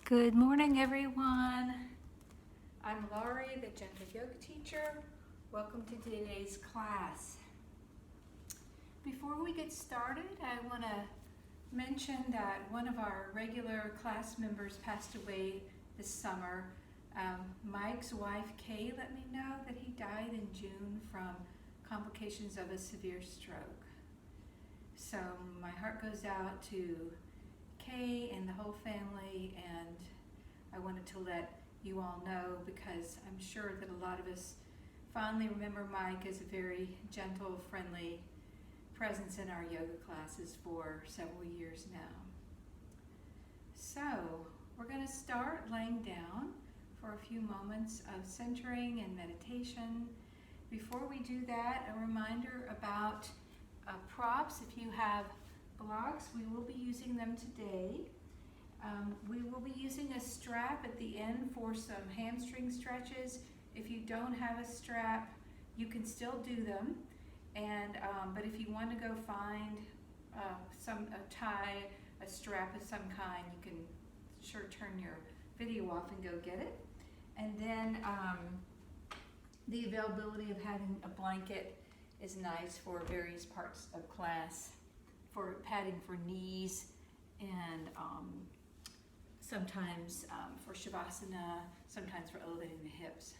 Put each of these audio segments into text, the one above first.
Good morning, everyone. I'm Laurie, the Gentle Yoga teacher. Welcome to today's class. Before we get started, I want to mention that one of our regular class members passed away this summer. Mike's wife, Kay, let me know that he died in June from complications of a severe stroke. So my heart goes out to Kay and the whole family, and I wanted to let you all know because I'm sure that a lot of us fondly remember Mike as a very gentle, friendly presence in our yoga classes for several years now. So we're going to start laying down for a few moments of centering and meditation. Before we do that, a reminder about props. If you have blocks, we will be using them today. We will be using a strap at the end for some hamstring stretches. If you don't have a strap, you can still do them. But if you want to go find a tie, a strap of some kind, you can sure turn your video off and go get it. And then the availability of having a blanket is nice for various parts of class, for padding for knees, and sometimes for Shavasana, sometimes for elevating the hips.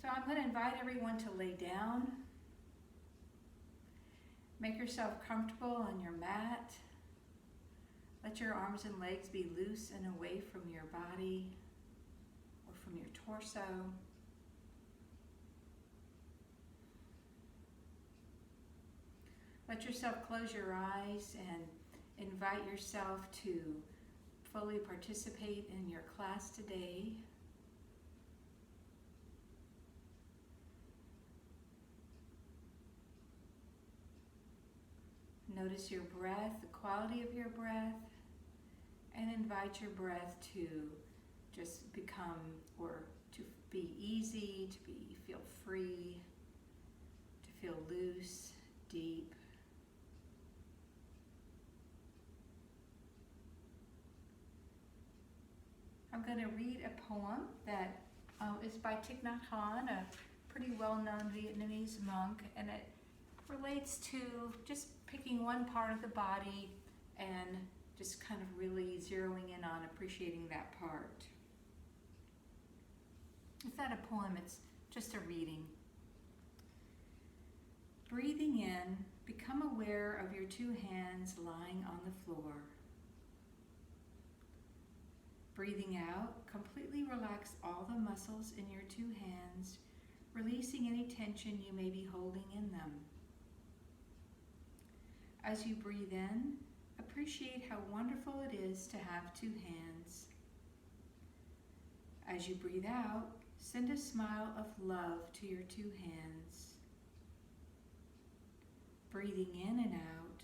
So I'm going to invite everyone to lay down. Make yourself comfortable on your mat. Let your arms and legs be loose and away from your body or from your torso. Let yourself close your eyes and invite yourself to fully participate in your class today. Notice your breath, the quality of your breath, and invite your breath to just become, or to be easy, feel free, to feel loose, deep. I'm going to read a poem that is by Thich Nhat Hanh, a pretty well-known Vietnamese monk, and it relates to just picking one part of the body and just kind of really zeroing in on appreciating that part. It's not a poem, it's just a reading. Breathing in, become aware of your two hands lying on the floor. Breathing out, completely relax all the muscles in your two hands, releasing any tension you may be holding in them. As you breathe in, appreciate how wonderful it is to have two hands. As you breathe out, send a smile of love to your two hands. Breathing in and out,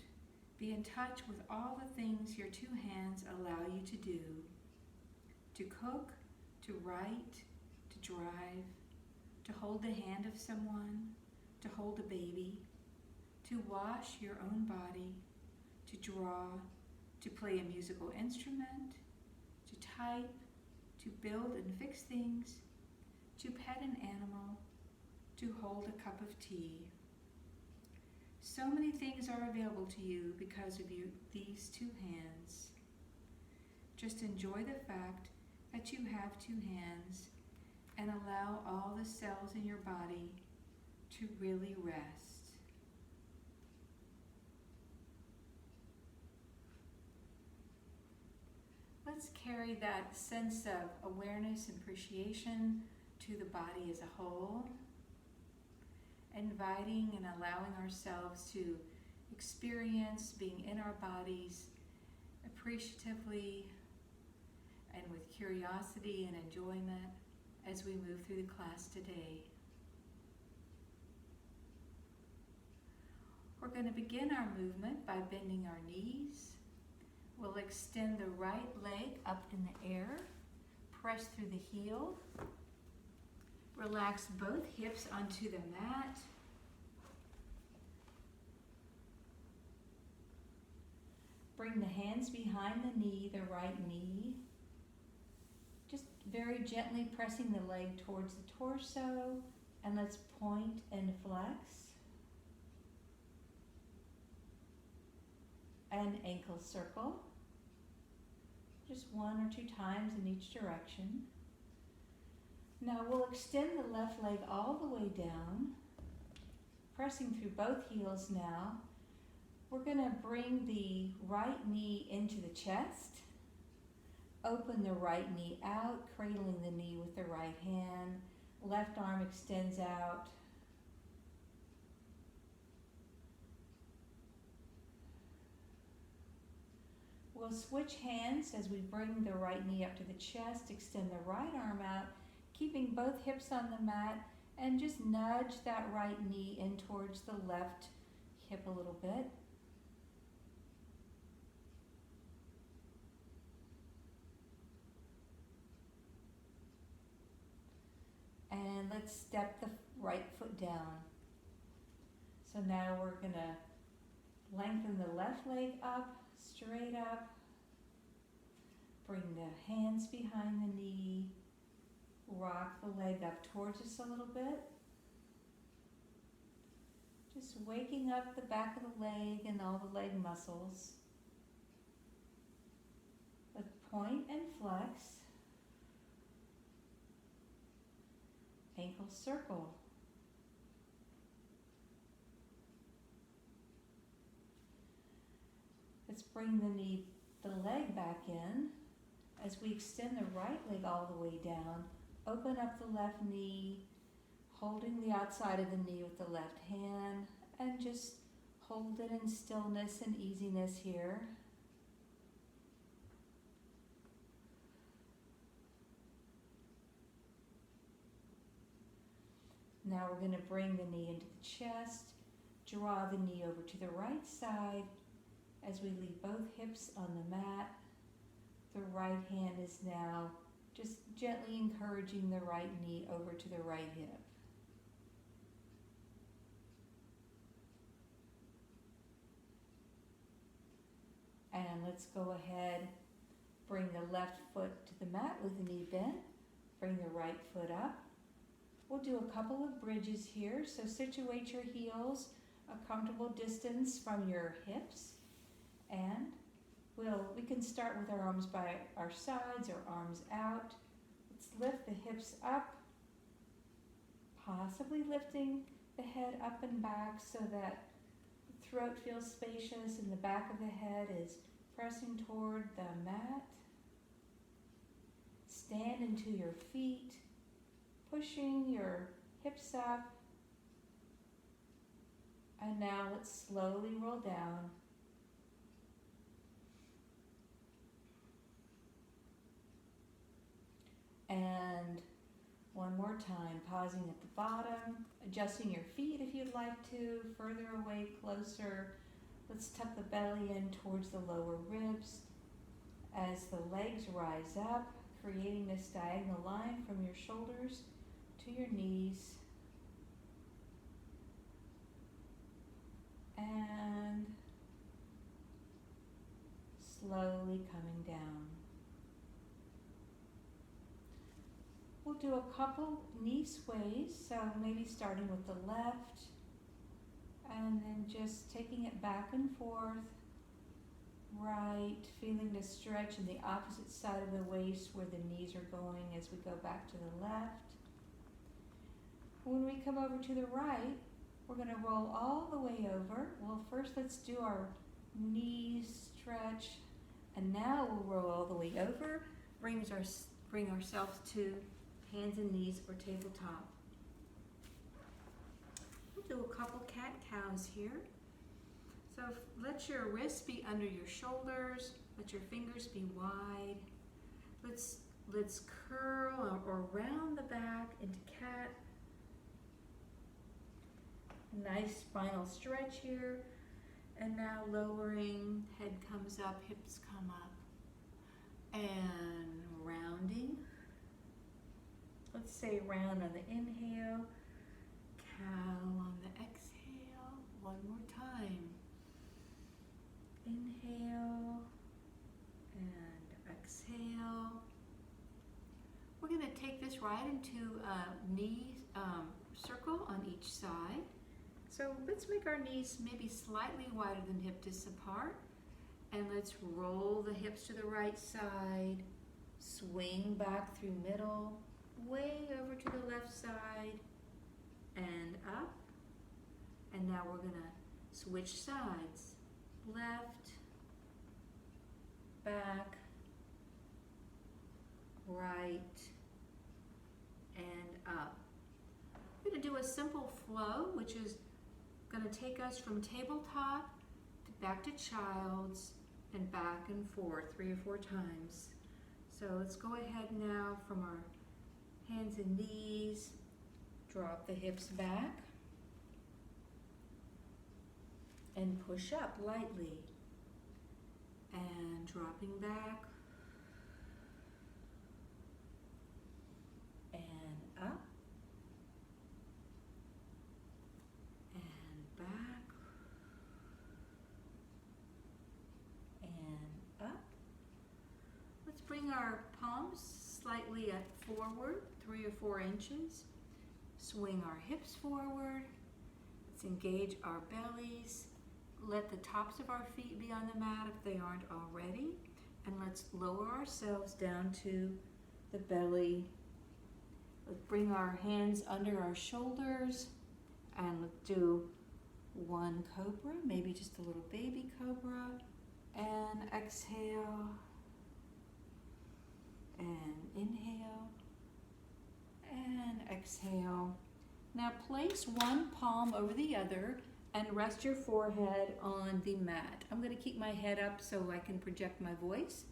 be in touch with all the things your two hands allow you to do. To cook, to write, to drive, to hold the hand of someone, to hold a baby, to wash your own body, to draw, to play a musical instrument, to type, to build and fix things, to pet an animal, to hold a cup of tea. So many things are available to you because of these two hands. Just enjoy the fact that you have two hands and allow all the cells in your body to really rest. Let's carry that sense of awareness and appreciation to the body as a whole, inviting and allowing ourselves to experience being in our bodies appreciatively and with curiosity and enjoyment as we move through the class today. We're going to begin our movement by bending our knees. We'll extend the right leg up in the air, press through the heel, relax both hips onto the mat. Bring the hands behind the knee, the right knee. very gently pressing the leg towards the torso, and let's point and flex. And ankle circle. Just 1 or 2 times in each direction. Now we'll extend the left leg all the way down, pressing through both heels now. We're going to bring the right knee into the chest. Open the right knee out, cradling the knee with the right hand. Left arm extends out. We'll switch hands as we bring the right knee up to the chest, extend the right arm out, keeping both hips on the mat, and just nudge that right knee in towards the left hip a little bit. And let's step the right foot down. So now we're going to lengthen the left leg up, straight up. Bring the hands behind the knee. Rock the leg up towards us a little bit. Just waking up the back of the leg and all the leg muscles. Let's point and flex. Ankle circle. Let's bring the leg back in as we extend the right leg all the way down. Open up the left knee, holding the outside of the knee with the left hand, and just hold it in stillness and easiness here. Now we're going to bring the knee into the chest, draw the knee over to the right side as we leave both hips on the mat. The right hand is now just gently encouraging the right knee over to the right hip. And let's go ahead, bring the left foot to the mat with the knee bent, bring the right foot up. We'll do a couple of bridges here, so situate your heels a comfortable distance from your hips, and we can start with our arms by our sides or arms out. Let's lift the hips up, possibly lifting the head up and back so that the throat feels spacious and the back of the head is pressing toward the mat. Stand into your feet, pushing your hips up. And now let's slowly roll down. And one more time, pausing at the bottom, adjusting your feet if you'd like to, further away, closer. Let's tuck the belly in towards the lower ribs as the legs rise up, creating this diagonal line from your shoulders to your knees. And slowly coming down. We'll do a couple knee sways, so maybe starting with the left and then just taking it back and forth, right, feeling the stretch in the opposite side of the waist where the knees are going as we go back to the left. When we come over to the right, we're going to roll all the way over. Well, first let's do our knee stretch, and now we'll roll all the way over, bring ourselves to hands and knees or tabletop. We'll do a couple cat-cows here. So let your wrists be under your shoulders, let your fingers be wide. Let's curl or round the back into cat. Nice spinal stretch here. And now lowering, head comes up, hips come up. And rounding. Let's say round on the inhale, cow on the exhale. One more time. Inhale and exhale. We're going to take this right into a knee circle on each side. So let's make our knees maybe slightly wider than hip distance apart. And let's roll the hips to the right side, swing back through middle, way over to the left side, and up. And now we're gonna switch sides. Left, back, right, and up. We're gonna do a simple flow, which is gonna take us from tabletop to back to child's and back and forth 3 or 4 times. So let's go ahead now from our hands and knees, drop the hips back, and push up lightly, and dropping back, and up, and back, and up. Let's bring our palms slightly forward, 3 or 4 inches. Swing our hips forward. Let's engage our bellies. Let the tops of our feet be on the mat if they aren't already. And let's lower ourselves down to the belly. Let's bring our hands under our shoulders and let's do 1 cobra, maybe just a little baby cobra. And exhale. And inhale. And exhale. Now place one palm over the other and rest your forehead on the mat. I'm going to keep my head up so I can project my voice.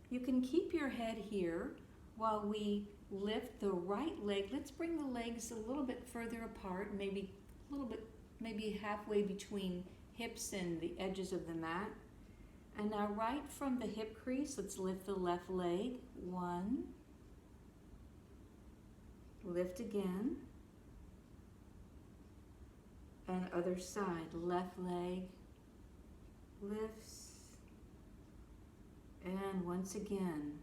You can keep your head here while we lift the right leg. Let's bring the legs a little bit further apart, maybe a little bit, maybe halfway between hips and the edges of the mat. And now right from the hip crease, let's lift the left leg. 1. Lift again. And other side, left leg lifts. And once again.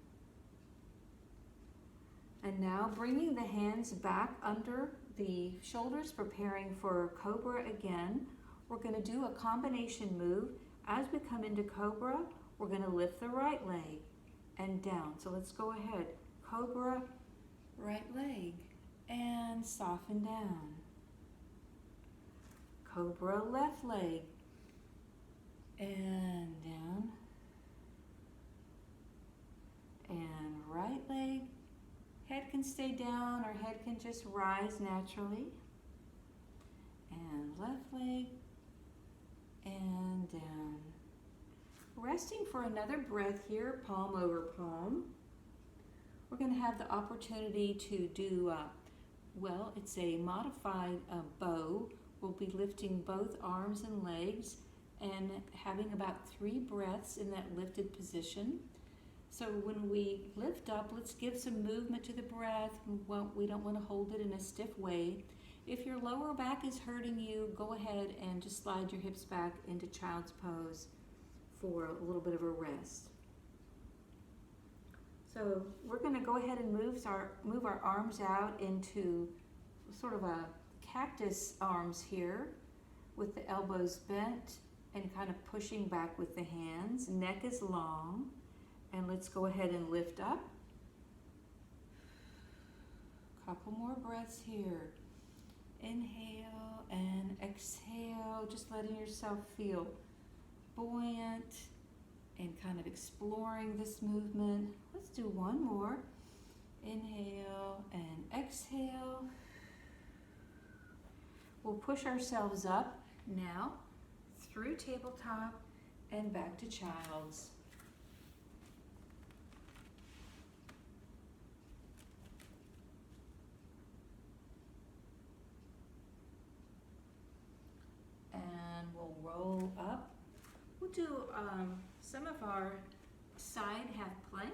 And now bringing the hands back under the shoulders, preparing for Cobra again. We're going to do a combination move. As we come into Cobra, we're going to lift the right leg and down. So let's go ahead. Cobra, right leg, and soften down. Cobra, left leg, and down. And right leg. Head can stay down or head can just rise naturally. And left leg. And down. Resting for another breath here, palm over palm. We're going to have the opportunity to do, well, it's a modified bow. We'll be lifting both arms and legs and having about 3 breaths in that lifted position. So when we lift up, let's give some movement to the breath. We don't want to hold it in a stiff way. If your lower back is hurting you, go ahead and just slide your hips back into child's pose for a little bit of a rest. So we're going to go ahead and move our arms out into sort of a cactus arms here with the elbows bent and kind of pushing back with the hands. Neck is long. And let's go ahead and lift up. Couple more breaths here. Inhale and exhale, just letting yourself feel buoyant and kind of exploring this movement. Let's do one more. Inhale and exhale. We'll push ourselves up now through tabletop and back to child's. Roll up. We'll do some of our side half plank.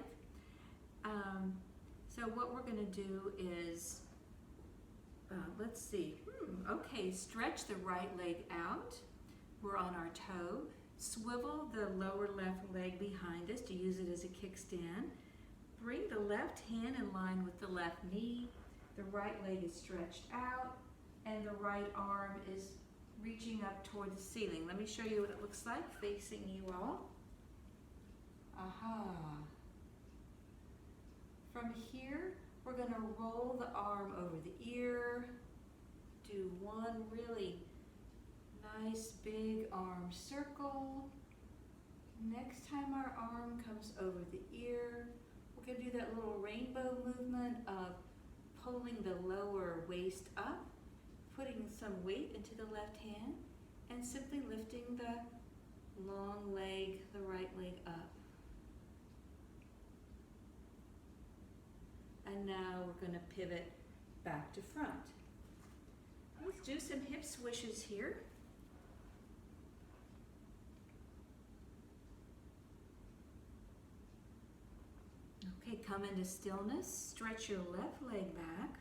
So what we're going to do is, let's see, okay, stretch the right leg out. We're on our toe. Swivel the lower left leg behind us to use it as a kickstand. Bring the left hand in line with the left knee. The right leg is stretched out and the right arm is reaching up toward the ceiling. Let me show you what it looks like facing you all. Aha. From here, we're going to roll the arm over the ear. Do one really nice big arm circle. Next time our arm comes over the ear, we're going to do that little rainbow movement of pulling the lower waist up, putting some weight into the left hand, and simply lifting the long leg, the right leg up. And now we're going to pivot back to front. Let's do some hip swishes here. Okay, come into stillness. Stretch your left leg back.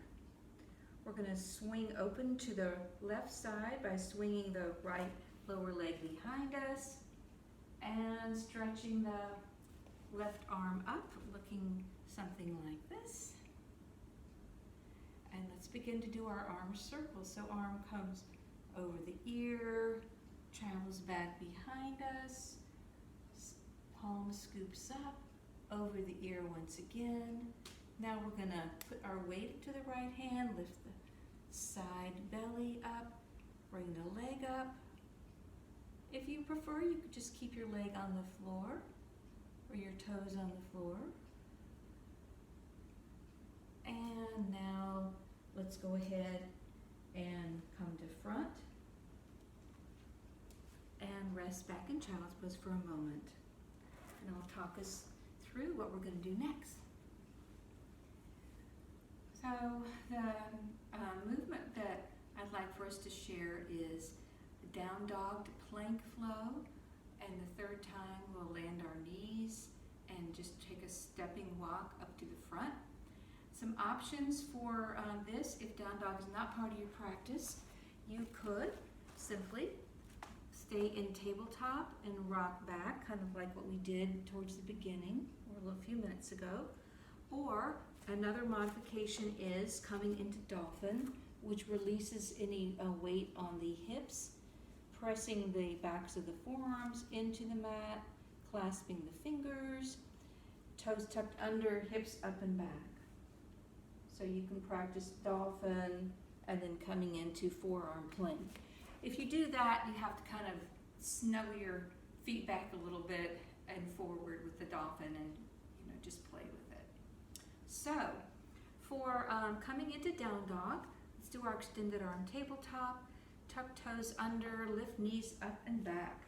We're going to swing open to the left side by swinging the right lower leg behind us and stretching the left arm up, looking something like this. And let's begin to do our arm circles. So arm comes over the ear, travels back behind us, palm scoops up, over the ear once again. Now we're going to put our weight to the right hand, lift the side belly up, bring the leg up. If you prefer, you could just keep your leg on the floor or your toes on the floor. And now let's go ahead and come to front and rest back in child's pose for a moment. And I'll talk us through what we're going to do next. So the movement that I'd like for us to share is the down dog to plank flow, and the third time we'll land our knees and just take a stepping walk up to the front. Some options for this, if down dog is not part of your practice, you could simply stay in tabletop and rock back, kind of like what we did towards the beginning or a few minutes ago. Or another modification is coming into dolphin, which releases any weight on the hips, pressing the backs of the forearms into the mat, clasping the fingers, toes tucked under, hips up and back. So you can practice dolphin and then coming into forearm plank. If you do that, you have to kind of snuggle your feet back a little bit and forward with the dolphin and just play with it. So for coming into down dog, let's do our extended arm tabletop, tuck toes under, lift knees up and back.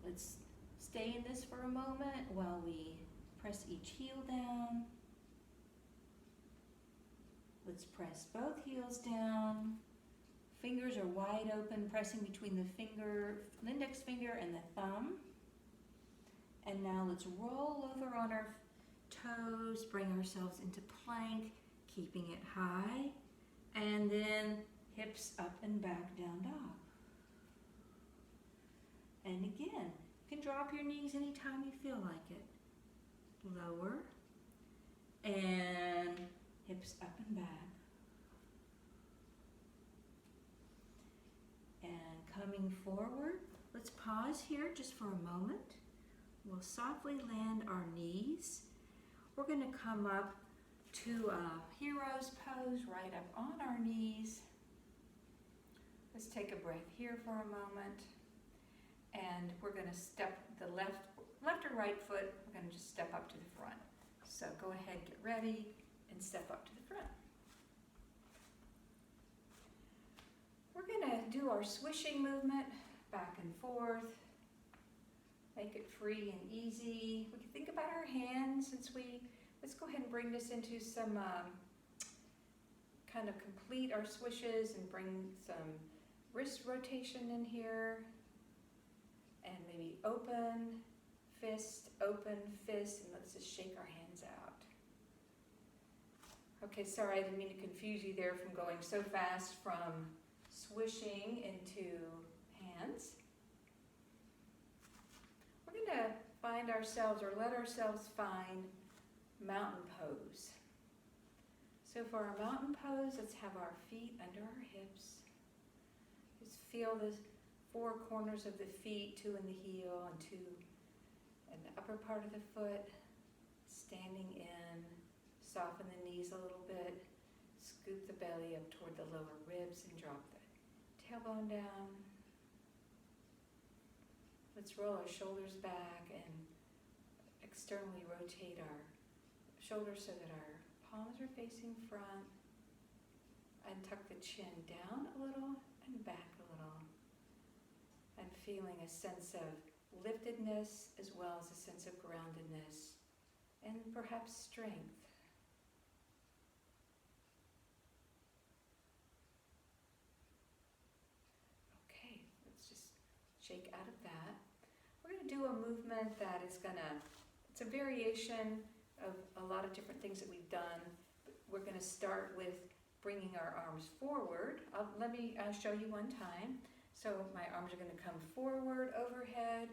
Let's stay in this for a moment while we press each heel down. Let's press both heels down. Fingers are wide open, pressing between the index finger and the thumb. And now let's roll over on our toes, bring ourselves into plank, keeping it high. And then hips up and back, down dog. And again, you can drop your knees anytime you feel like it. Lower, and hips up and back. And coming forward, let's pause here just for a moment. We'll softly land our knees. We're going to come up to a hero's pose, right up on our knees. Let's take a breath here for a moment. And we're going to step the left or right foot, we're going to just step up to the front. So go ahead, get ready, and step up to the front. We're going to do our swishing movement back and forth. Make it free and easy. We can think about our hands let's go ahead and bring this into some kind of complete our swishes and bring some wrist rotation in here. And maybe open fist, and let's just shake our hands out. Okay, sorry, I didn't mean to confuse you there from going so fast from swishing into hands. We're going to find ourselves, or let ourselves find, mountain pose. So for our mountain pose, let's have our feet under our hips. Just feel the four corners of the feet, two in the heel and two in the upper part of the foot. Standing in, soften the knees a little bit, scoop the belly up toward the lower ribs and drop the tailbone down. Let's roll our shoulders back and externally rotate our shoulders so that our palms are facing front, and tuck the chin down a little and back a little, and feeling a sense of liftedness as well as a sense of groundedness and perhaps strength. Okay, let's just shake out of that. We're going to do a movement that is it's a variation of a lot of different things that we've done. We're going to start with bringing our arms forward. Let me show you one time. So my arms are going to come forward, overhead.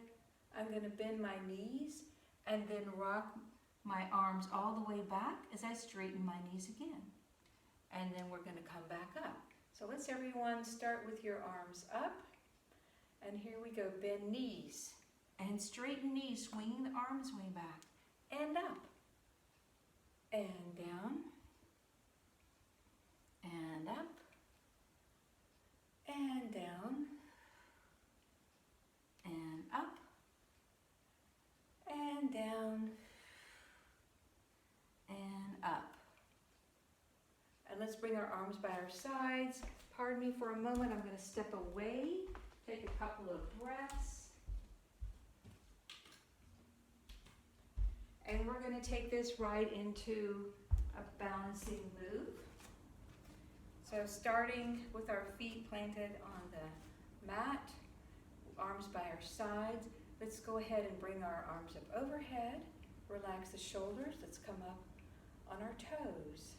I'm going to bend my knees and then rock my arms all the way back as I straighten my knees again. And then we're going to come back up. So let's everyone start with your arms up. And here we go, bend knees and straighten knees, swinging the arms way back and up and down and up and down and up and down and up. And let's bring our arms by our sides. Pardon me for a moment, I'm going to step away, take a couple of breaths. And we're going to take this right into a balancing move. So starting with our feet planted on the mat, arms by our sides, let's go ahead and bring our arms up overhead. Relax the shoulders. Let's come up on our toes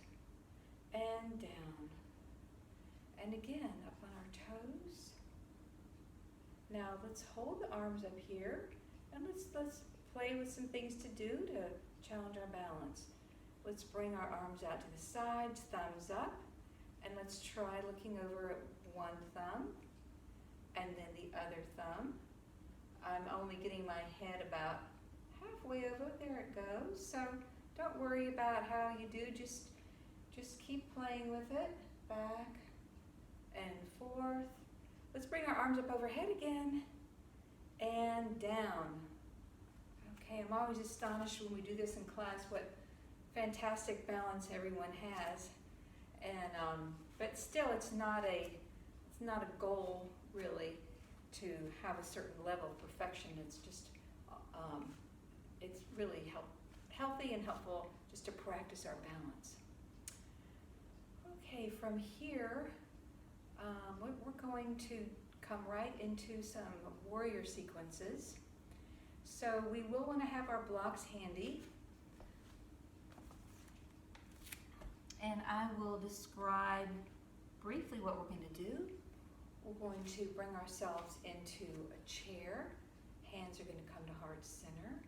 and down. And again, up on our toes. Now let's hold the arms up here and let's play with some things to do to challenge our balance. Let's bring our arms out to the sides, thumbs up, and let's try looking over at one thumb and then the other thumb. I'm only getting my head about halfway over. There it goes. So don't worry about how you do. Just keep playing with it. Back and forth. Let's bring our arms up overhead again and down. Okay, I'm always astonished when we do this in class what fantastic balance everyone has. And but still, it's not a goal really to have a certain level of perfection. It's just it's really healthy and helpful just to practice our balance. Okay, from here, we're going to come right into some warrior sequences. So we will want to have our blocks handy. And I will describe briefly what we're going to do. We're going to bring ourselves into a chair. Hands are going to come to heart center.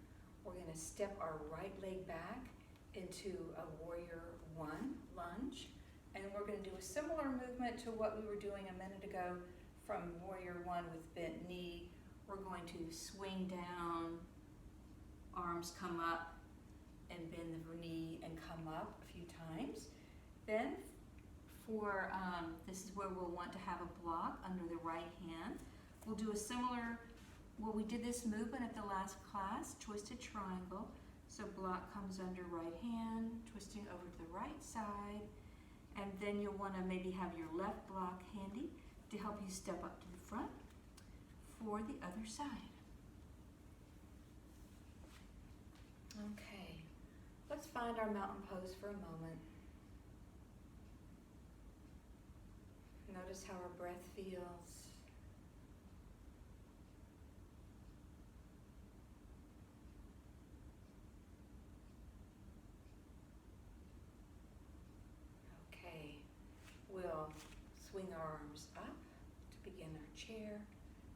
We're going to step our right leg back into a warrior one lunge. And we're going to do a similar movement to what we were doing a minute ago from warrior one with bent knee. We're going to swing down, arms come up, and bend the knee and come up a few times. Then for, this is where we'll want to have a block under the right hand. We'll do a similar, we did this movement at the last class, twisted triangle. So block comes under right hand, twisting over to the right side. And then you'll want to maybe have your left block handy to help you step up to the front for the other side. Okay, let's find our mountain pose for a moment. Notice how our breath feels. Okay, we'll swing our arms up. chair,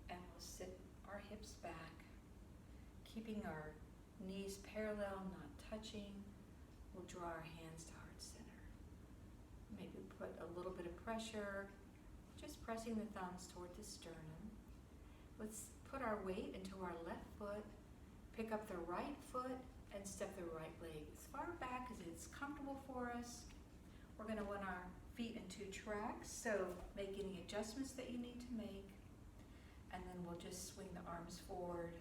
and we'll sit our hips back, keeping our knees parallel, not touching. We'll draw our hands to heart center. Maybe put a little bit of pressure, just pressing the thumbs toward the sternum. Let's put our weight into our left foot, pick up the right foot, and step the right leg as far back as it's comfortable for us. We're going to want our feet in 2 tracks, so make any adjustments that you need to make. And then we'll just swing the arms forward,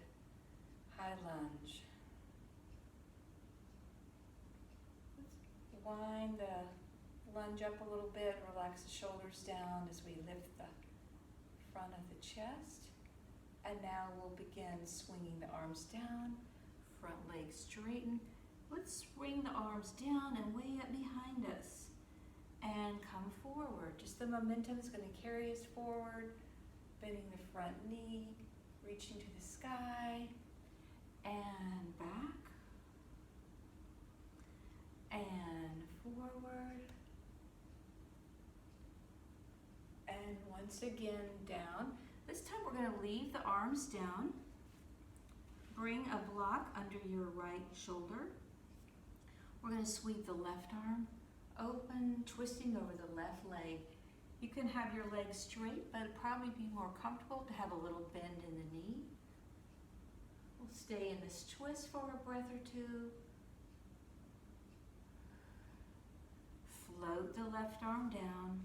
high lunge. Let's wind the lunge up a little bit, relax the shoulders down as we lift the front of the chest. And now we'll begin swinging the arms down, front leg straighten. Let's swing the arms down and way up behind us and come forward. Just the momentum is going to carry us forward, bending the front knee, reaching to the sky, and back, and forward, and once again down. This time we're going to leave the arms down. Bring a block under your right shoulder. We're going to sweep the left arm open, twisting over the left leg. You can have your legs straight, but it'd probably be more comfortable to have a little bend in the knee. We'll stay in this twist for a breath or two. Float the left arm down.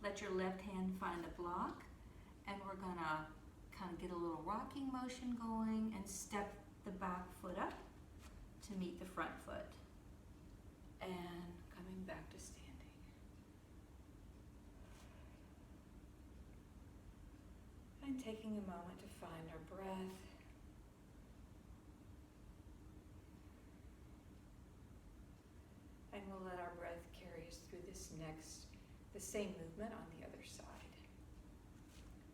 Let your left hand find the block. And we're gonna kind of get a little rocking motion going and step the back foot up to meet the front foot. And coming back to standing. And taking a moment to find our breath. And we'll let our breath carry us through the same movement on the other side.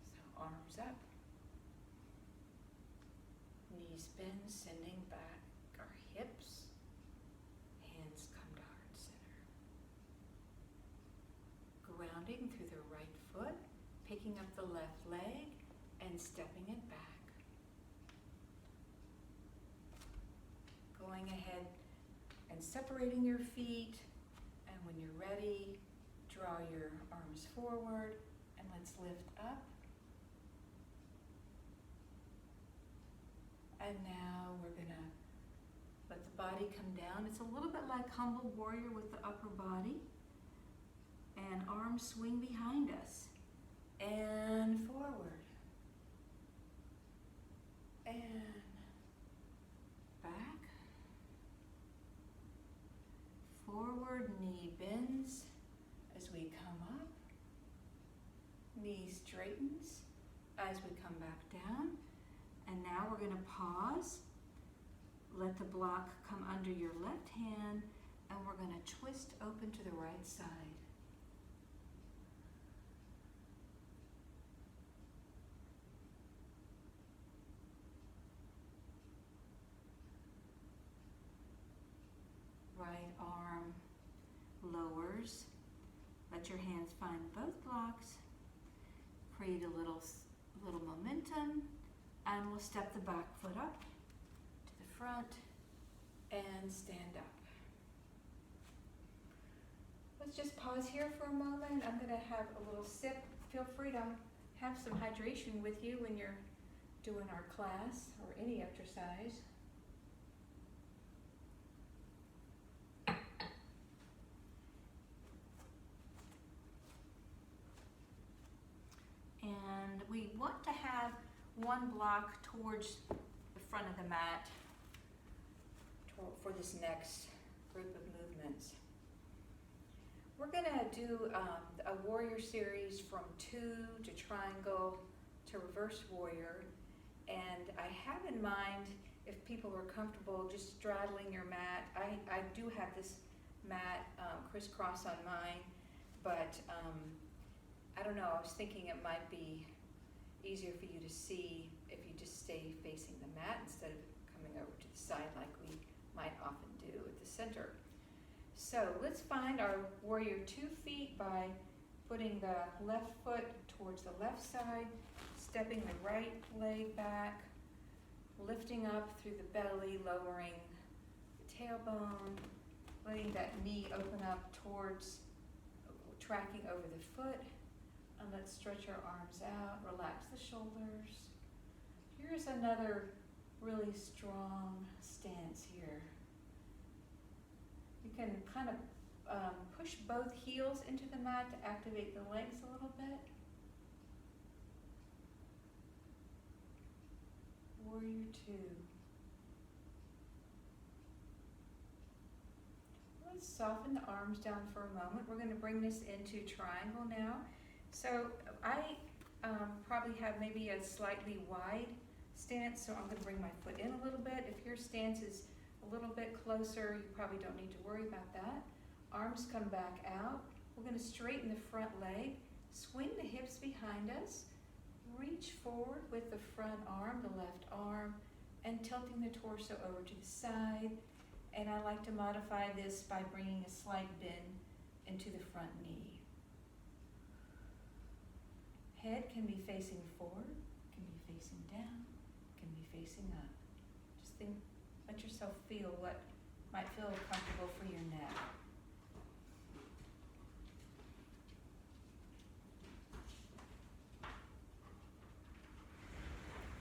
So arms up, knees bend, sending back our hips, hands come to heart center. Grounding through the right foot, picking up the left leg and stepping it back. Going ahead and separating your feet, and when you're ready, draw your arms forward and let's lift up. And now we're gonna let the body come down. It's a little bit like humble warrior with the upper body. And arms swing behind us. And forward. And back. Forward, knee bends as we come up. Knee straightens as we come back down. And now we're going to pause. Let the block come under your left hand, and we're going to twist open to the right side. Right arm lowers. Let your hands find both blocks. Create a little momentum. And we'll step the back foot up to the front and stand up. Let's just pause here for a moment. I'm going to have a little sip. Feel free to have some hydration with you when you're doing our class or any exercise. And we want to have one block towards the front of the mat for this next group of movements. We're going to do a warrior series from 2 to triangle to reverse warrior. And I have in mind, if people are comfortable just straddling your mat, I do have this mat crisscross on mine, but I don't know, I was thinking it might be easier for you to see if you just stay facing the mat instead of coming over to the side like we might often do at the center. So let's find our warrior 2 feet by putting the left foot towards the left side, stepping the right leg back, lifting up through the belly, lowering the tailbone, letting that knee open up towards, tracking over the foot, and let's stretch our arms out, relax the shoulders. Here's another really strong stance here. You can kind of push both heels into the mat to activate the legs a little bit. Warrior two. Let's soften the arms down for a moment. We're going to bring this into triangle now. So I probably have maybe a slightly wide stance, so I'm going to bring my foot in a little bit. If your stance is a little bit closer, you probably don't need to worry about that. Arms come back out. We're going to straighten the front leg, swing the hips behind us, reach forward with the front arm, the left arm, and tilting the torso over to the side. And I like to modify this by bringing a slight bend into the front knee. Head can be facing forward, can be facing down, can be facing up. Just think, let yourself feel what might feel comfortable for your neck.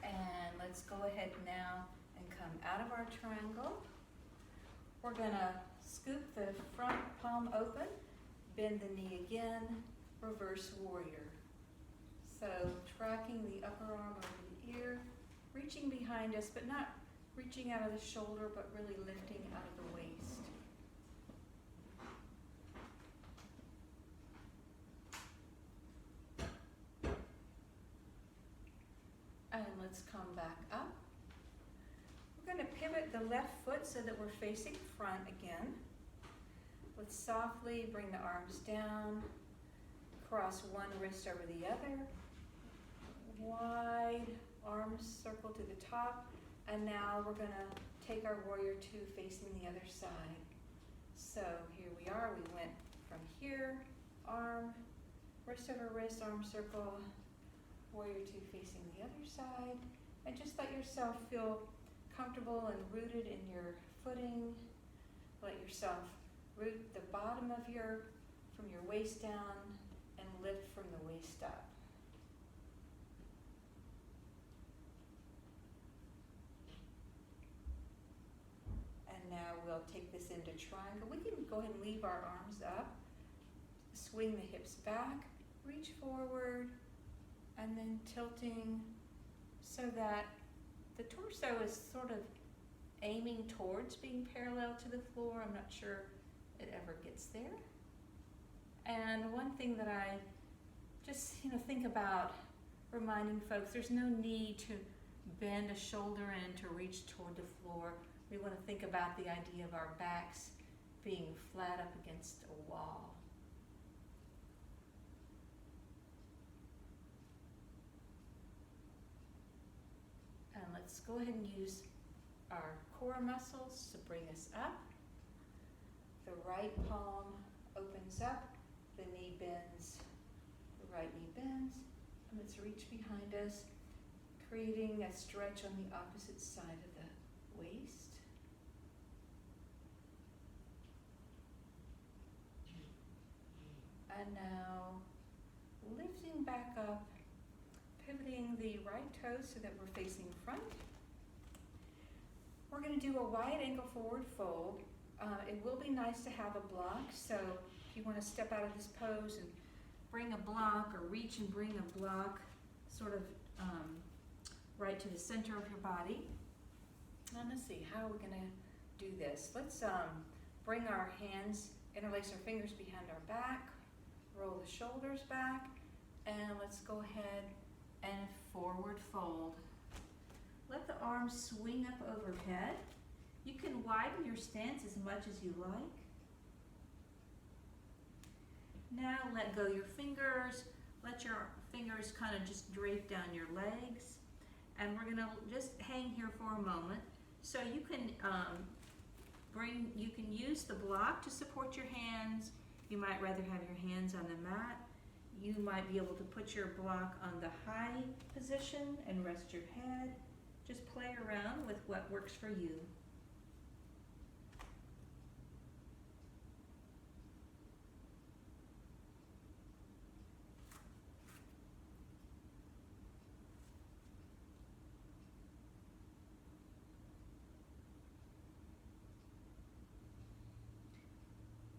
And let's go ahead now and come out of our triangle. We're gonna scoop the front palm open, bend the knee again, reverse warrior. So tracking the upper arm over the ear, reaching behind us, but not reaching out of the shoulder, but really lifting out of the waist. And let's come back up. We're going to pivot the left foot so that we're facing front again. Let's softly bring the arms down, cross one wrist over the other, wide arms circle to the top, and now we're going to take our warrior two facing the other side. So here we are, we went from here, arm, wrist over wrist, arm circle, warrior two facing the other side, and just let yourself feel comfortable and rooted in your footing. Let yourself root the bottom of from your waist down and lift from the waist up. And now we'll take this into triangle. We can go ahead and leave our arms up, swing the hips back, reach forward, and then tilting so that the torso is sort of aiming towards being parallel to the floor. I'm not sure it ever gets there. And one thing that I just think about reminding folks, there's no need to bend a shoulder in to reach toward the floor. We want to think about the idea of our backs being flat up against a wall. And let's go ahead and use our core muscles to bring us up. The right palm opens up, the knee bends, the right knee bends, and let's reach behind us, creating a stretch on the opposite side of the waist. And now lifting back up, pivoting the right toes so that we're facing front. We're going to do a wide ankle forward fold. It will be nice to have a block, so if you want to step out of this pose and bring a block or reach and bring a block sort of right to the center of your body. And let's see, how are we going to do this? Let's bring our hands, interlace our fingers behind our back, roll the shoulders back, and let's go ahead and forward fold. Let the arms swing up overhead. You can widen your stance as much as you like. Now let go your fingers. Let your fingers kind of just drape down your legs. And we're gonna just hang here for a moment. So you can use the block to support your hands. You might rather have your hands on the mat. you might be able to put your block on the high position and rest your head. Just play around with what works for you.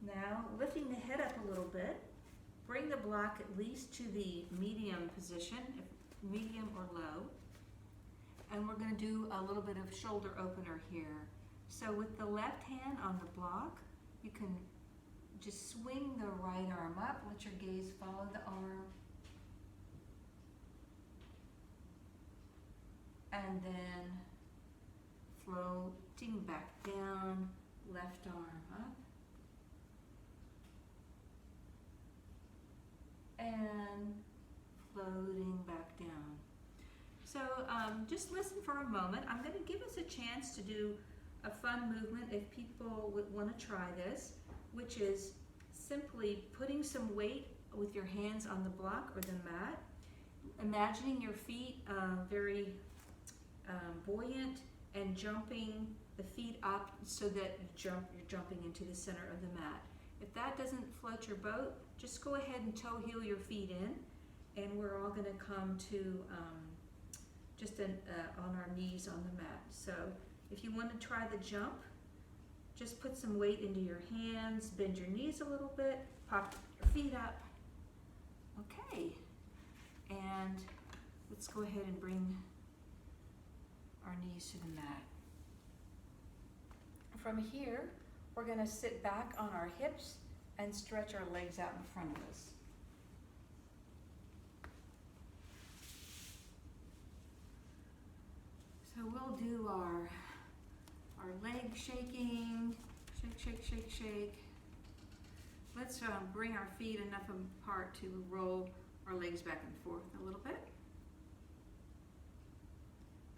Now, lifting the head up a little bit, bring the block at least to the medium position, medium or low. And we're going to do a little bit of shoulder opener here. So with the left hand on the block, you can just swing the right arm up, let your gaze follow the arm. And then floating back down, left arm up. And floating back down. So just listen for a moment. I'm going to give us a chance to do a fun movement if people would want to try this, which is simply putting some weight with your hands on the block or the mat, imagining your feet very buoyant and jumping the feet up so that you're jumping into the center of the mat. If that doesn't float your boat, just go ahead and toe heel your feet in, and we're all going to come to on our knees on the mat. So if you want to try the jump, just put some weight into your hands, bend your knees a little bit, pop your feet up. Okay, and let's go ahead and bring our knees to the mat. From here, we're going to sit back on our hips and stretch our legs out in front of us. So we'll do our leg shaking, shake, shake, shake, shake. Let's bring our feet enough apart to roll our legs back and forth a little bit.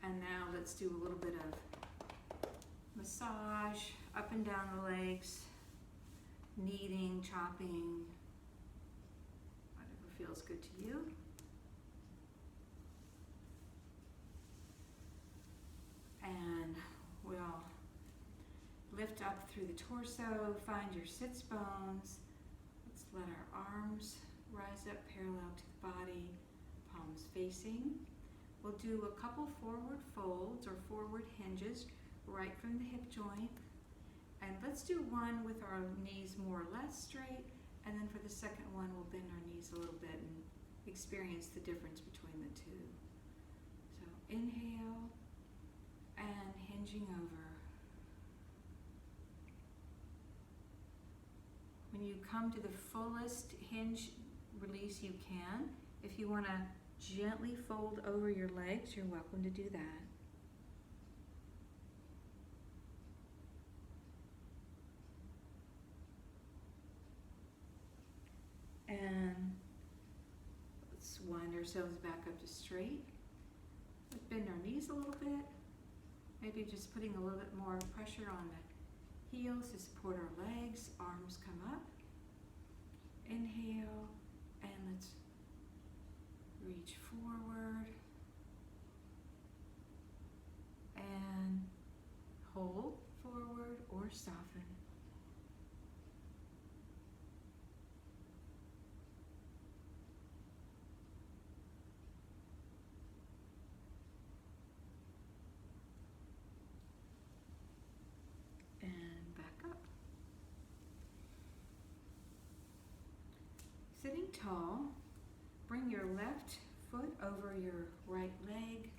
And now let's do a little bit of massage up and down the legs, kneading, chopping, whatever feels good to you. And we'll lift up through the torso, find your sits bones. Let's let our arms rise up parallel to the body, palms facing. We'll do a couple forward folds or forward hinges right from the hip joint. And let's do one with our knees more or less straight, and then for the second one we'll bend our knees a little bit and experience the difference between the two. So inhale and hinging over. When you come to the fullest hinge release you can, if you want to gently fold over your legs, you're welcome to do that. And let's wind ourselves back up to straight. Let's bend our knees a little bit. Maybe just putting a little bit more pressure on the heels to support our legs. Arms come up. Inhale, and let's reach forward. And hold forward or soften. Sitting tall, bring your left foot over your right leg.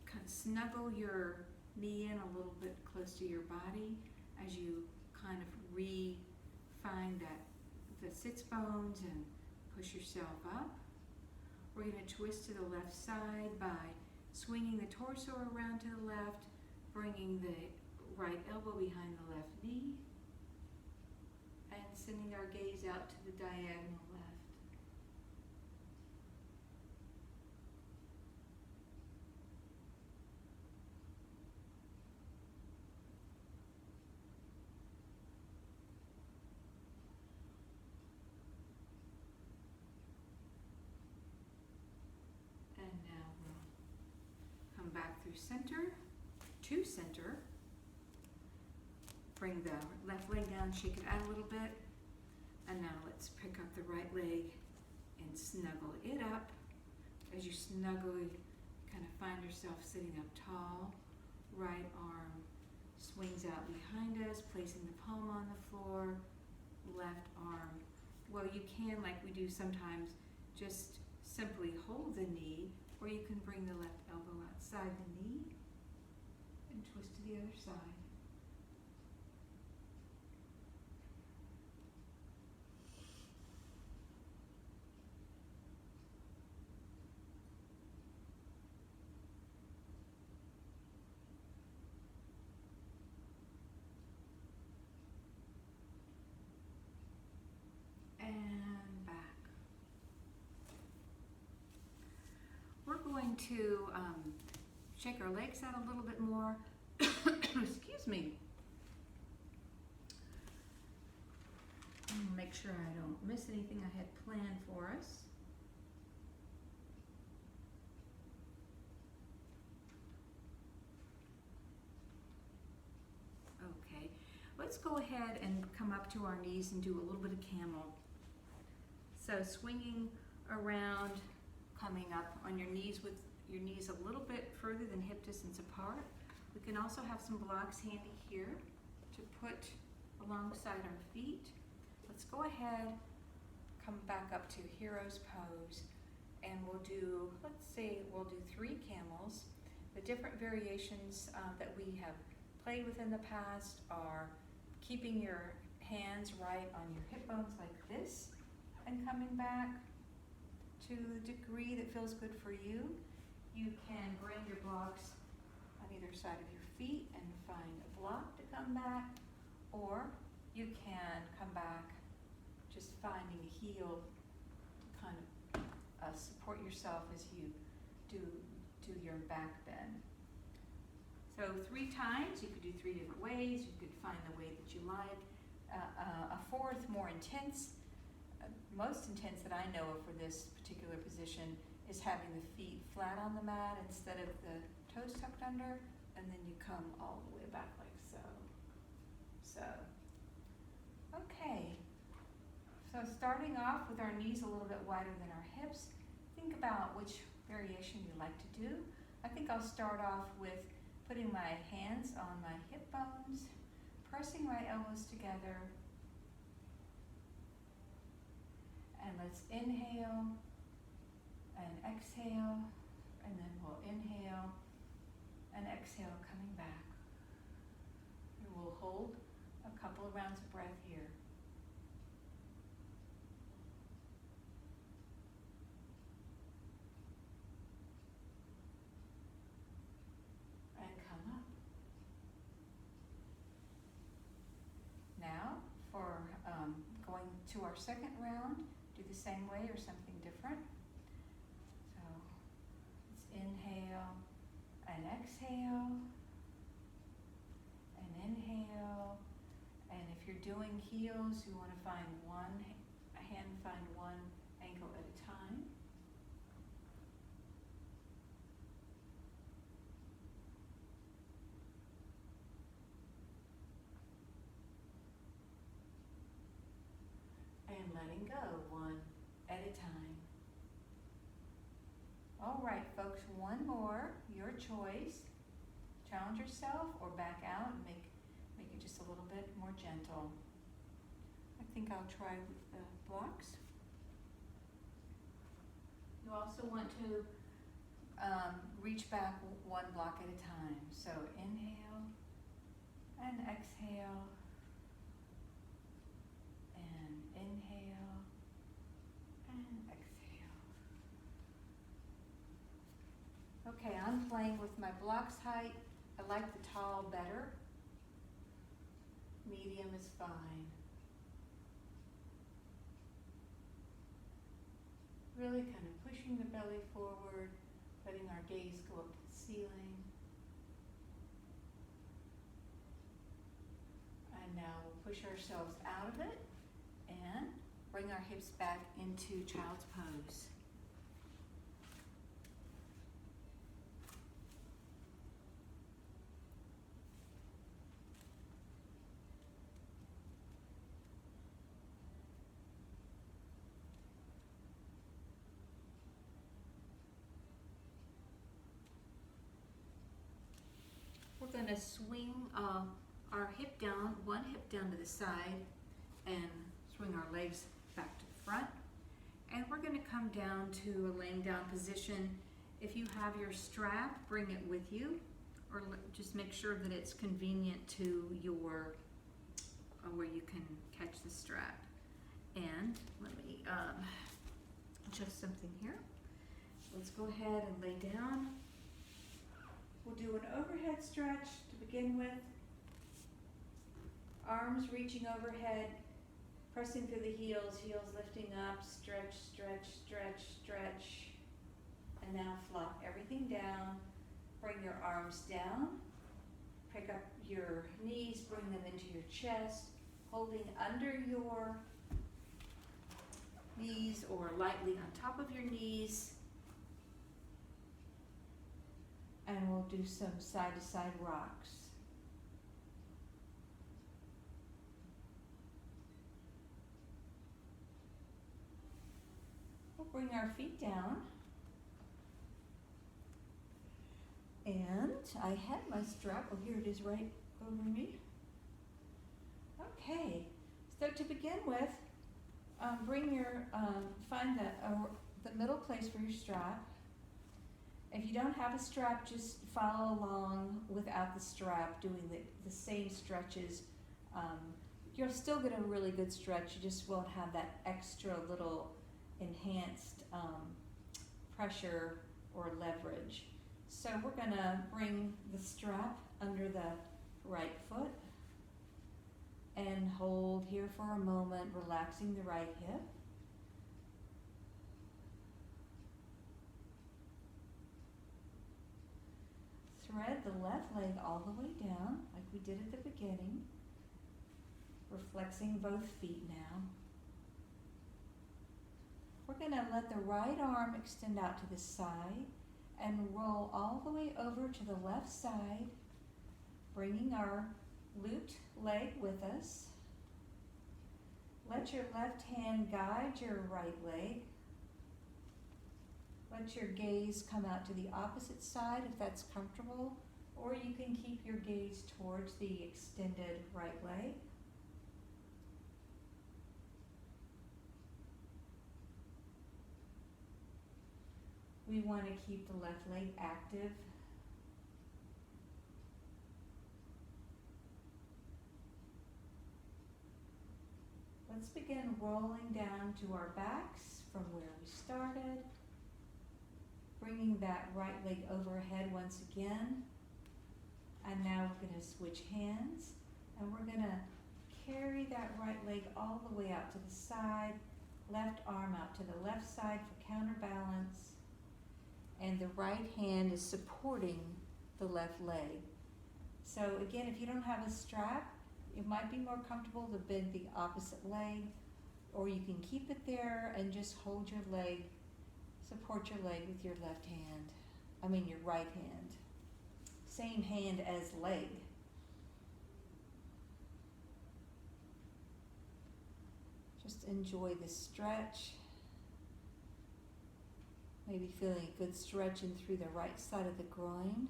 Kind of snuggle your knee in a little bit close to your body as you kind of find the sits bones and push yourself up. We're going to twist to the left side by swinging the torso around to the left, bringing the right elbow behind the left knee, and sending our gaze out to the diagonal left. through center, to center. Bring the left leg down, shake it out a little bit. And now let's pick up the right leg and snuggle it up. As you snuggle, you kind of find yourself sitting up tall. Right arm swings out behind us, placing the palm on the floor. Left arm, well, you can, like we do sometimes, just simply hold the knee, or you can bring the left elbow outside the knee and twist to the other side. And back. We're going to shake our legs out a little bit more. Excuse me. Make sure I don't miss anything I had planned for us. Okay, let's go ahead and come up to our knees and do a little bit of camel. So swinging around, coming up on your knees with your knees a little bit further than hip distance apart. We can also have some blocks handy here to put alongside our feet. Let's go ahead, come back up to hero's pose, and we'll do, let's say we'll do 3 camels. The different variations that we have played with in the past are keeping your hands right on your hip bones like this and coming back to the degree that feels good for you. You can bring your blocks on either side of your feet and find a block to come back, or you can come back just finding a heel to kind of support yourself as you do your back bend. So 3 times, you could do 3 different ways. You could find the way that you like. A 4th, more intense, most intense that I know of for this particular position is having the feet flat on the mat instead of the toes tucked under, and then you come all the way back like so. Okay. So starting off with our knees a little bit wider than our hips, think about which variation you like to do. I think I'll start off with putting my hands on my hip bones, pressing my elbows together, and let's inhale and exhale, and then we'll inhale and exhale coming back. And we'll hold a couple of rounds of breath here. And come up. Now, for going to our second round, do the same way or something different. So let's inhale and exhale and inhale. And if you're doing heels, you want to find one ankle at a time. And letting go one at a time. All right, folks, one more, your choice. Challenge yourself or back out and make it just a little bit more gentle. I think I'll try with the blocks. You also want to reach back one block at a time. So inhale and exhale. And inhale and exhale. Okay, I'm playing with my blocks height. I like the tall better. Medium is fine. Really kind of pushing the belly forward, letting our gaze go up to the ceiling. And now we'll push ourselves out of it and bring our hips back into child's pose. gonna swing our hip down, one hip down to the side, and swing our legs back to the front. And we're gonna come down to a laying down position. If you have your strap, bring it with you, or just make sure that it's convenient to your, where you can catch the strap. And let me adjust something here. Let's go ahead and lay down. We'll do an overhead stretch to begin with. Arms reaching overhead, pressing through the heels, heels lifting up, stretch, stretch, stretch, stretch. And now flop everything down. Bring your arms down. Pick up your knees, bring them into your chest, holding under your knees or lightly on top of your knees. And we'll do some side-to-side rocks. We'll bring our feet down. And I had my strap, oh here it is right over me. Okay, so to begin with, bring your, find the middle place for your strap. If you don't have a strap, just follow along without the strap, doing the same stretches. You'll still get a really good stretch, you just won't have that extra little enhanced pressure or leverage. So we're gonna bring the strap under the right foot and hold here for a moment, relaxing the right hip. Thread the left leg all the way down, like we did at the beginning. We're flexing both feet now. We're gonna let the right arm extend out to the side and roll all the way over to the left side, bringing our looped leg with us. Let your left hand guide your right leg. Let your gaze come out to the opposite side if that's comfortable, or you can keep your gaze towards the extended right leg. We want to keep the left leg active. Let's begin rolling down to our backs from where we started. Bringing that right leg overhead once again. And now we're going to switch hands. And we're going to carry that right leg all the way out to the side. Left arm out to the left side for counterbalance. And the right hand is supporting the left leg. So again, if you don't have a strap, it might be more comfortable to bend the opposite leg, or you can keep it there and just hold your leg, support your leg with your left hand, your right hand. Same hand as leg. Just enjoy the stretch. Maybe feeling a good stretch in through the right side of the groin.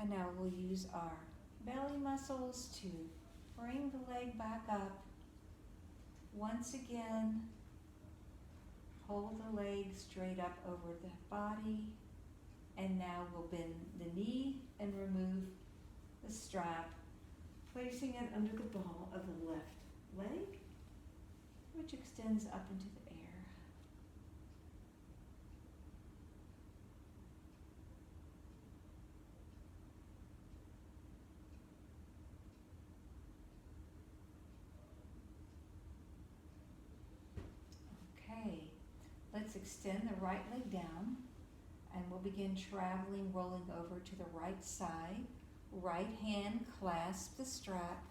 And now we'll use our belly muscles to bring the leg back up. Once again, hold the leg straight up over the body. And now we'll bend the knee and remove the strap, placing it under the ball of the left leg, which extends up into the air. Okay, let's extend the right leg down, and we'll begin traveling, rolling over to the right side. Right hand clasps the strap.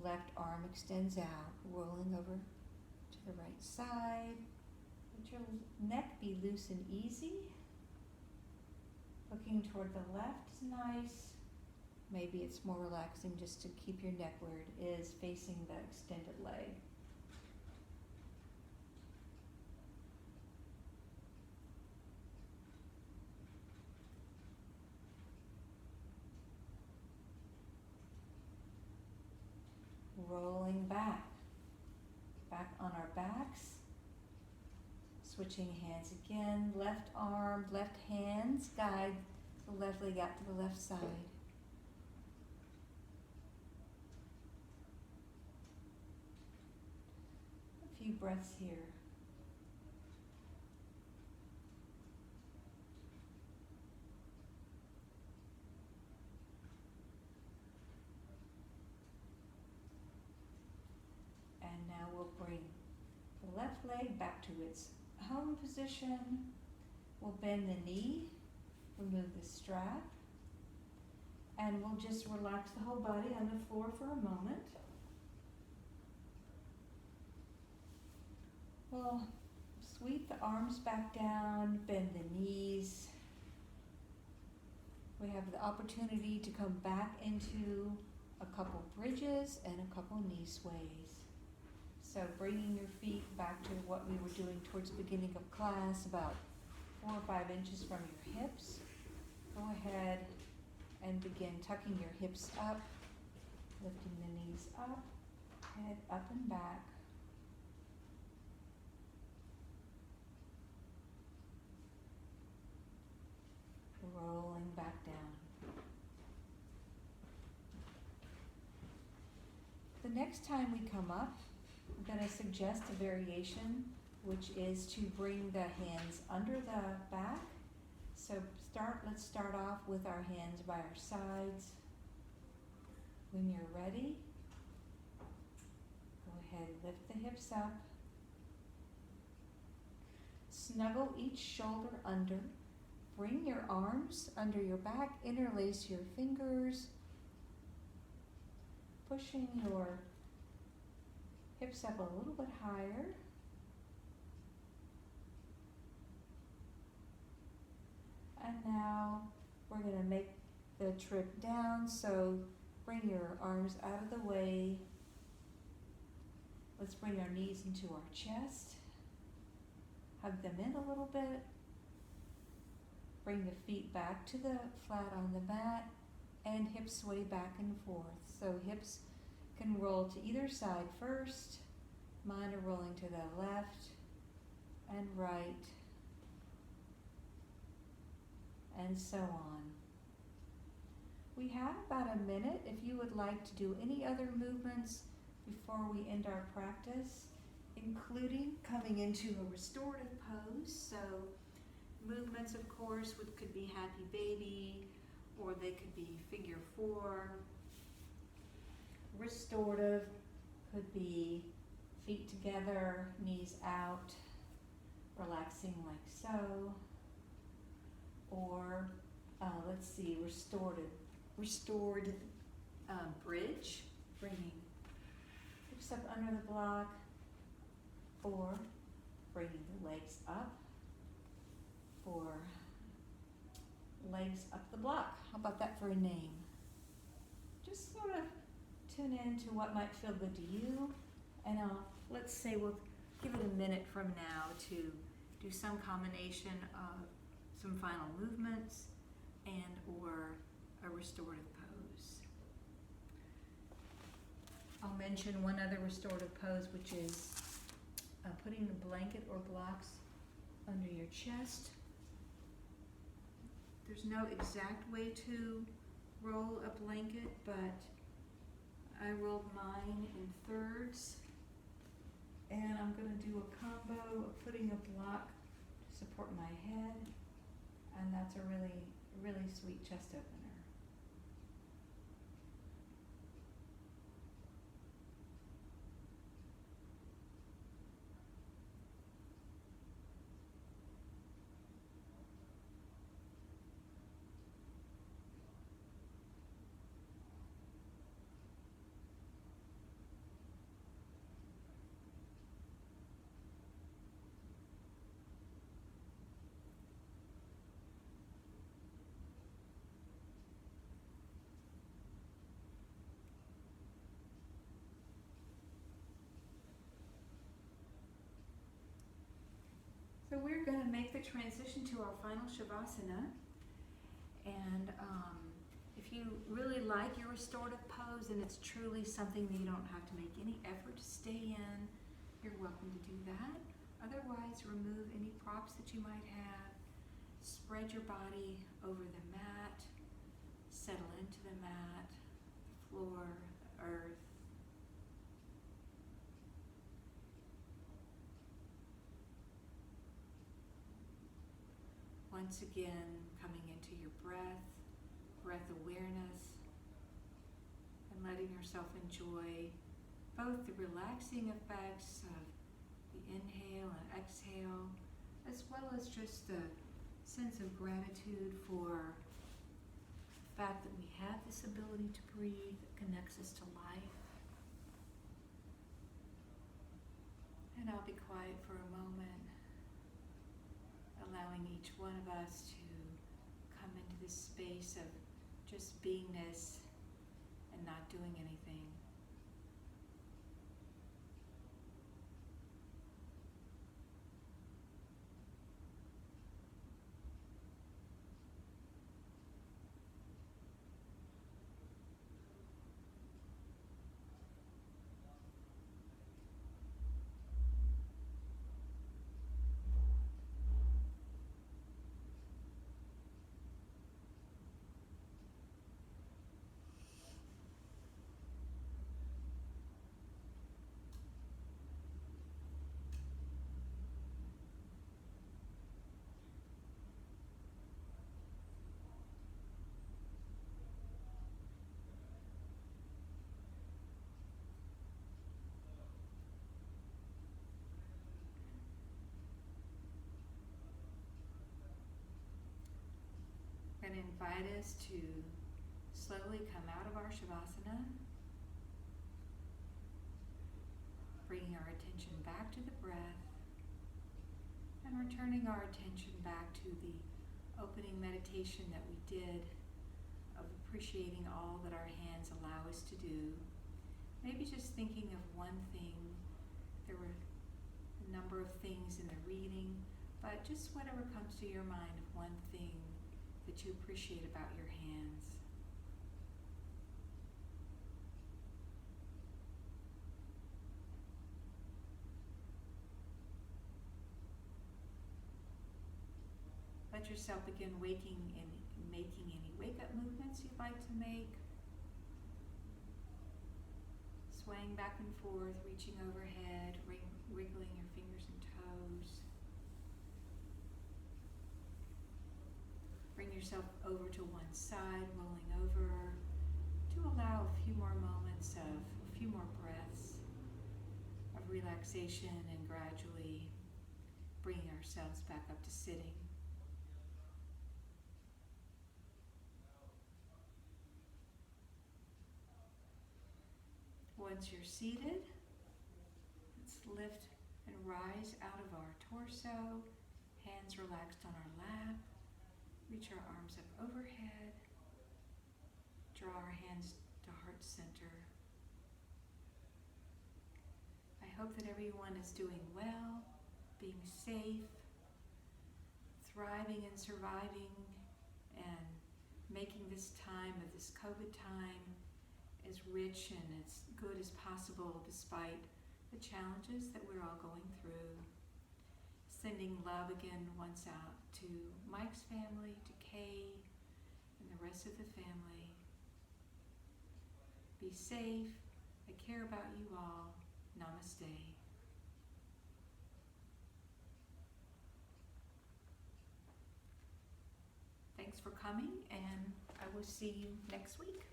Left arm extends out, rolling over to the right side. Let your neck be loose and easy. Looking toward the left is nice. Maybe it's more relaxing just to keep your neck where it is, facing the extended leg. rolling back. Back on our backs. Switching hands again, left arm, left hands guide the left leg out to the left side. A few breaths here. And now we'll bring the left leg back to its home position. We'll bend the knee, remove the strap, and we'll just relax the whole body on the floor for a moment. We'll sweep the arms back down, bend the knees. We have the opportunity to come back into a couple bridges and a couple knee sways. So bringing your feet back to what we were doing towards the beginning of class, about 4 or 5 inches from your hips. Go ahead and begin tucking your hips up, lifting the knees up, head up and back. Rolling back down. The next time we come up, I'm going to suggest a variation, which is to bring the hands under the back. So let's start off with our hands by our sides. When you're ready, go ahead, lift the hips up. Snuggle each shoulder under. Bring your arms under your back, interlace your fingers, pushing your hips up a little bit higher. And now we're going to make the trip down, so bring your arms out of the way. Let's bring our knees into our chest. Hug them in a little bit. Bring the feet back to the flat on the mat and hips sway back and forth. So hips can roll to either side first. Mine are rolling to the left and right, and so on. We have about a minute if you would like to do any other movements before we end our practice, including coming into a restorative pose. So movements, of course, could be happy baby, or they could be figure 4. Restorative could be feet together, knees out, relaxing like so. Or let's see, restored bridge, bringing hips up under the block, or bringing the legs up, or legs up the block. How about that for a name? Just sort of tune in to what might feel good to you, and let's say we'll give it a minute from now to do some combination of some final movements and or a restorative pose. I'll mention one other restorative pose, which is putting the blanket or blocks under your chest. There's no exact way to roll a blanket, but I rolled mine in thirds, and I'm going to do a combo of putting a block to support my head, and that's a really, really sweet chest opener. So we're going to make the transition to our final Shavasana, and if If you really like your restorative pose and it's truly something that you don't have to make any effort to stay in, you're welcome to do that. Otherwise, remove any props that you might have. Spread your body over the mat. Settle into the mat, the floor, the earth. Once again, coming into your breath awareness, and letting yourself enjoy both the relaxing effects of the inhale and exhale, as well as just the sense of gratitude for the fact that we have this ability to breathe that connects us to life. And I'll be quiet for a moment, allowing each one of us to come into this space of just beingness and not doing anything. I'm going to invite us to slowly come out of our Shavasana, bringing our attention back to the breath, and returning our attention back to the opening meditation that we did of appreciating all that our hands allow us to do. Maybe just thinking of one thing. There were a number of things in the reading, but just whatever comes to your mind of one thing that you appreciate about your hands. Let yourself begin waking and making any wake-up movements you'd like to make. Swaying back and forth, reaching overhead, wiggling your fingers and toes. Bring yourself over to one side, rolling over, to allow a few more moments of a few more breaths of relaxation, and gradually bringing ourselves back up to sitting. Once you're seated, let's lift and rise out of our torso, hands relaxed on our lap. Reach our arms up overhead. Draw our hands to heart center. I hope that everyone is doing well, being safe, thriving and surviving, and making this time of this COVID time as rich and as good as possible despite the challenges that we're all going through. Sending love again once out to Mike's family, to Kay, and the rest of the family. Be safe. I care about you all. Namaste. Thanks for coming, and I will see you next week.